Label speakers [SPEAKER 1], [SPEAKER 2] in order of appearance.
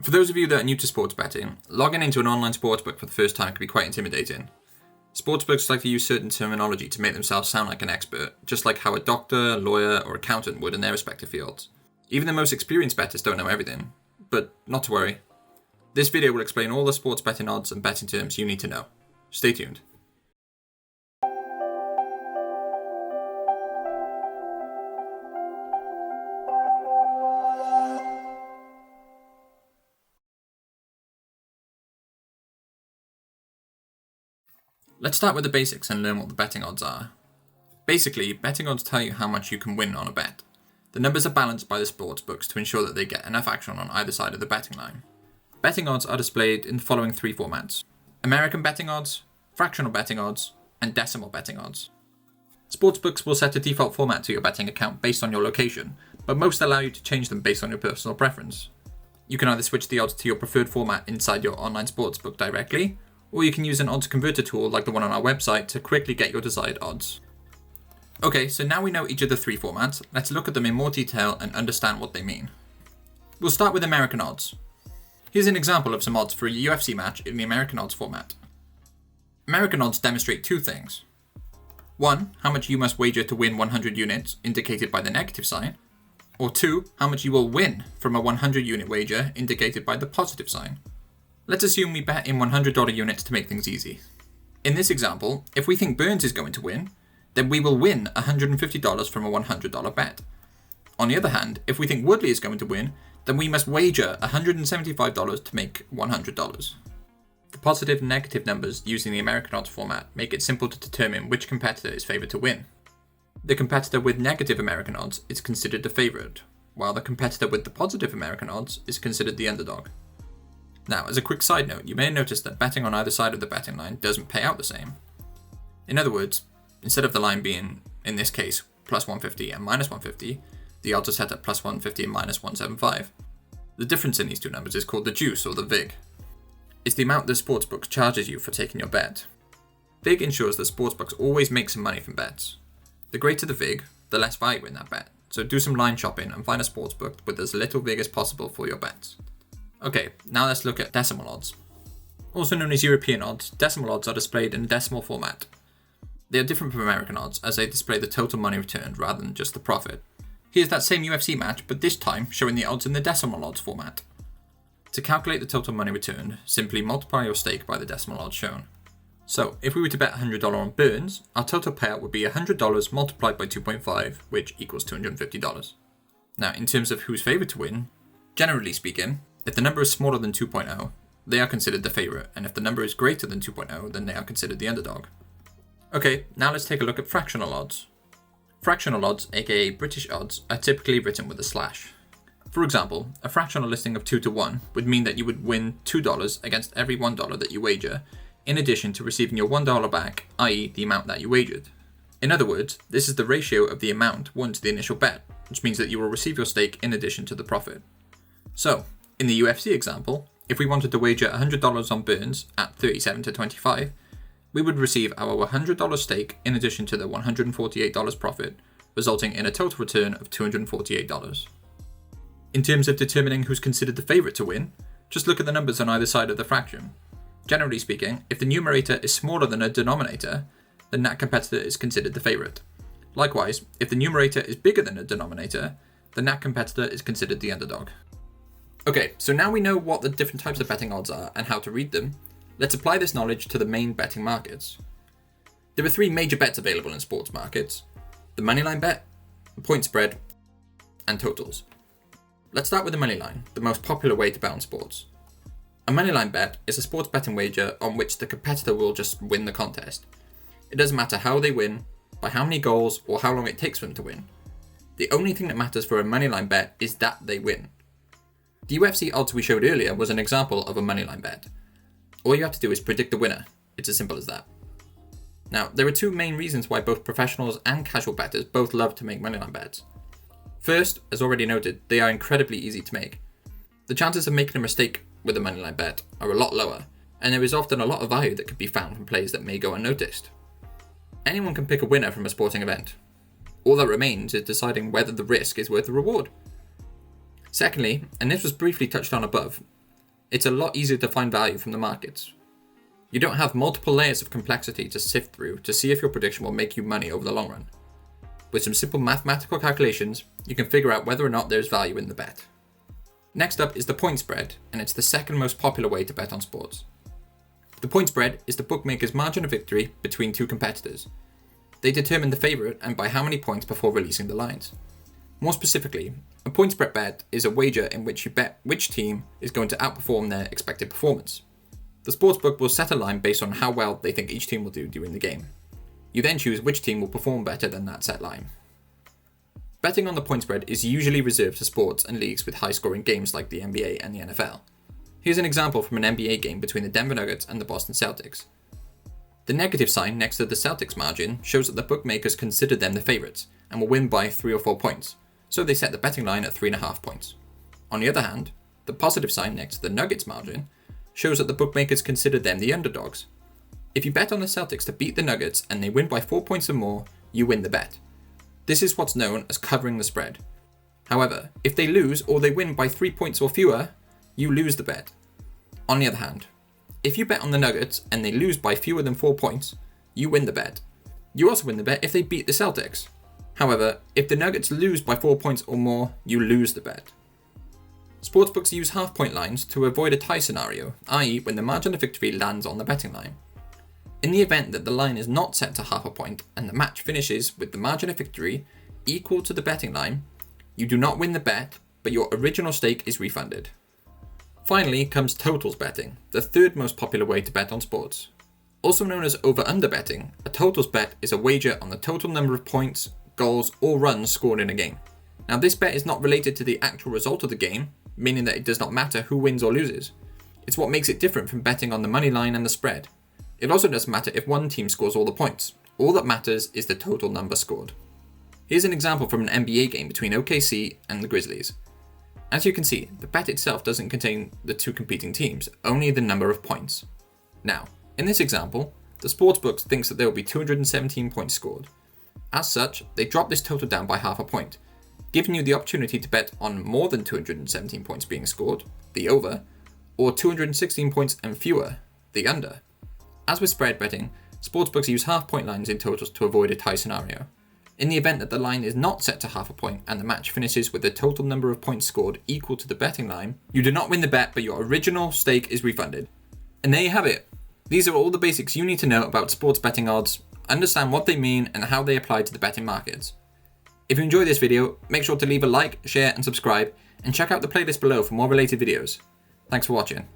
[SPEAKER 1] For those of you that are new to sports betting, logging into an online sportsbook for the first time can be quite intimidating. Sportsbooks like to use certain terminology to make themselves sound like an expert, just like how a doctor, lawyer, or accountant would in their respective fields. Even the most experienced bettors don't know everything, but not to worry. This video will explain all the sports betting odds and betting terms you need to know. Stay tuned. Let's start with the basics and learn what the betting odds are. Basically, betting odds tell you how much you can win on a bet. The numbers are balanced by the sportsbooks to ensure that they get enough action on either side of the betting line. Betting odds are displayed in the following three formats: American betting odds, fractional betting odds, and decimal betting odds. Sportsbooks will set a default format to your betting account based on your location, but most allow you to change them based on your personal preference. You can either switch the odds to your preferred format inside your online sportsbook directly, or you can use an odds converter tool like the one on our website to quickly get your desired odds. Okay, so now we know each of the three formats, let's look at them in more detail and understand what they mean. We'll start with American odds. Here's an example of some odds for a UFC match in the American odds format. American odds demonstrate two things. One, how much you must wager to win 100 units, indicated by the negative sign. Or two, how much you will win from a 100 unit wager, indicated by the positive sign. Let's assume we bet in $100 units to make things easy. In this example, if we think Burns is going to win, then we will win $150 from a $100 bet. On the other hand, if we think Woodley is going to win, then we must wager $175 to make $100. The positive and negative numbers using the American odds format make it simple to determine which competitor is favoured to win. The competitor with negative American odds is considered the favourite, while the competitor with the positive American odds is considered the underdog. Now, as a quick side note, you may notice that betting on either side of the betting line doesn't pay out the same. In other words, instead of the line being, in this case, plus 150 and minus 150, the odds are set at plus 150 and minus 175. The difference in these two numbers is called the juice or the VIG. It's the amount the sportsbook charges you for taking your bet. VIG ensures that sportsbooks always make some money from bets. The greater the VIG, the less value in that bet, so do some line shopping and find a sportsbook with as little VIG as possible for your bets. Okay, now let's look at decimal odds. Also known as European odds, decimal odds are displayed in a decimal format. They are different from American odds as they display the total money returned rather than just the profit. Here's that same UFC match, but this time showing the odds in the decimal odds format. To calculate the total money returned, simply multiply your stake by the decimal odds shown. So, if we were to bet $100 on Burns, our total payout would be $100 multiplied by 2.5, which equals $250. Now, in terms of who's favoured to win, generally speaking, if the number is smaller than 2.0, they are considered the favourite, and if the number is greater than 2.0, then they are considered the underdog. Okay, now let's take a look at fractional odds. Fractional odds, aka British odds, are typically written with a slash. For example, a fractional listing of 2 to 1 would mean that you would win $2 against every $1 that you wager, in addition to receiving your $1 back, i.e. the amount that you wagered. In other words, this is the ratio of the amount won to the initial bet, which means that you will receive your stake in addition to the profit. So, in the UFC example, if we wanted to wager $100 on Burns at 37 to 25, we would receive our $100 stake in addition to the $148 profit, resulting in a total return of $248. In terms of determining who's considered the favourite to win, just look at the numbers on either side of the fraction. Generally speaking, if the numerator is smaller than a denominator, then that competitor is considered the favourite. Likewise, if the numerator is bigger than a denominator, then that competitor is considered the underdog. Okay, so now we know what the different types of betting odds are and how to read them, let's apply this knowledge to the main betting markets. There are three major bets available in sports markets: the moneyline bet, the point spread, and totals. Let's start with the moneyline, the most popular way to bet on sports. A moneyline bet is a sports betting wager on which the competitor will just win the contest. It doesn't matter how they win, by how many goals, or how long it takes for them to win. The only thing that matters for a moneyline bet is that they win. The UFC odds we showed earlier was an example of a moneyline bet. All you have to do is predict the winner. It's as simple as that. Now, there are two main reasons why both professionals and casual bettors both love to make moneyline bets. First, as already noted, they are incredibly easy to make. The chances of making a mistake with a moneyline bet are a lot lower, and there is often a lot of value that could be found from plays that may go unnoticed. Anyone can pick a winner from a sporting event. All that remains is deciding whether the risk is worth the reward. Secondly, and this was briefly touched on above, it's a lot easier to find value from the markets. You don't have multiple layers of complexity to sift through to see if your prediction will make you money over the long run. With some simple mathematical calculations, you can figure out whether or not there's value in the bet. Next up is the point spread, and it's the second most popular way to bet on sports. The point spread is the bookmaker's margin of victory between two competitors. They determine the favourite and by how many points before releasing the lines. More specifically, a point spread bet is a wager in which you bet which team is going to outperform their expected performance. The sportsbook will set a line based on how well they think each team will do during the game. You then choose which team will perform better than that set line. Betting on the point spread is usually reserved to sports and leagues with high-scoring games like the NBA and the NFL. Here's an example from an NBA game between the Denver Nuggets and the Boston Celtics. The negative sign next to the Celtics margin shows that the bookmakers consider them the favourites and will win by 3 or 4 points, so they set the betting line at 3.5 points. On the other hand, the positive sign next to the Nuggets margin shows that the bookmakers consider them the underdogs. If you bet on the Celtics to beat the Nuggets and they win by 4 points or more, you win the bet. This is what's known as covering the spread. However, if they lose or they win by 3 points or fewer, you lose the bet. On the other hand, if you bet on the Nuggets and they lose by fewer than 4 points, you win the bet. You also win the bet if they beat the Celtics. However, if the Nuggets lose by 4 points or more, you lose the bet. Sportsbooks use half-point lines to avoid a tie scenario, i.e. when the margin of victory lands on the betting line. In the event that the line is not set to half a point and the match finishes with the margin of victory equal to the betting line, you do not win the bet, but your original stake is refunded. Finally comes totals betting, the third most popular way to bet on sports. Also known as over-under betting, a totals bet is a wager on the total number of points, goals, or runs scored in a game. Now this bet is not related to the actual result of the game, meaning that it does not matter who wins or loses. It's what makes it different from betting on the money line and the spread. It also doesn't matter if one team scores all the points. All that matters is the total number scored. Here's an example from an NBA game between OKC and the Grizzlies. As you can see, the bet itself doesn't contain the two competing teams, only the number of points. Now, in this example, the sportsbook thinks that there will be 217 points scored. As such, they drop this total down by half a point, giving you the opportunity to bet on more than 217 points being scored, the over, or 216 points and fewer, the under. As with spread betting, sportsbooks use half-point lines in totals to avoid a tie scenario. In the event that the line is not set to half a point and the match finishes with the total number of points scored equal to the betting line, you do not win the bet, but your original stake is refunded. And there you have it. These are all the basics you need to know about sports betting odds, understand what they mean and how they apply to the betting markets. If you enjoyed this video, make sure to leave a like, share and subscribe, and check out the playlist below for more related videos. Thanks for watching.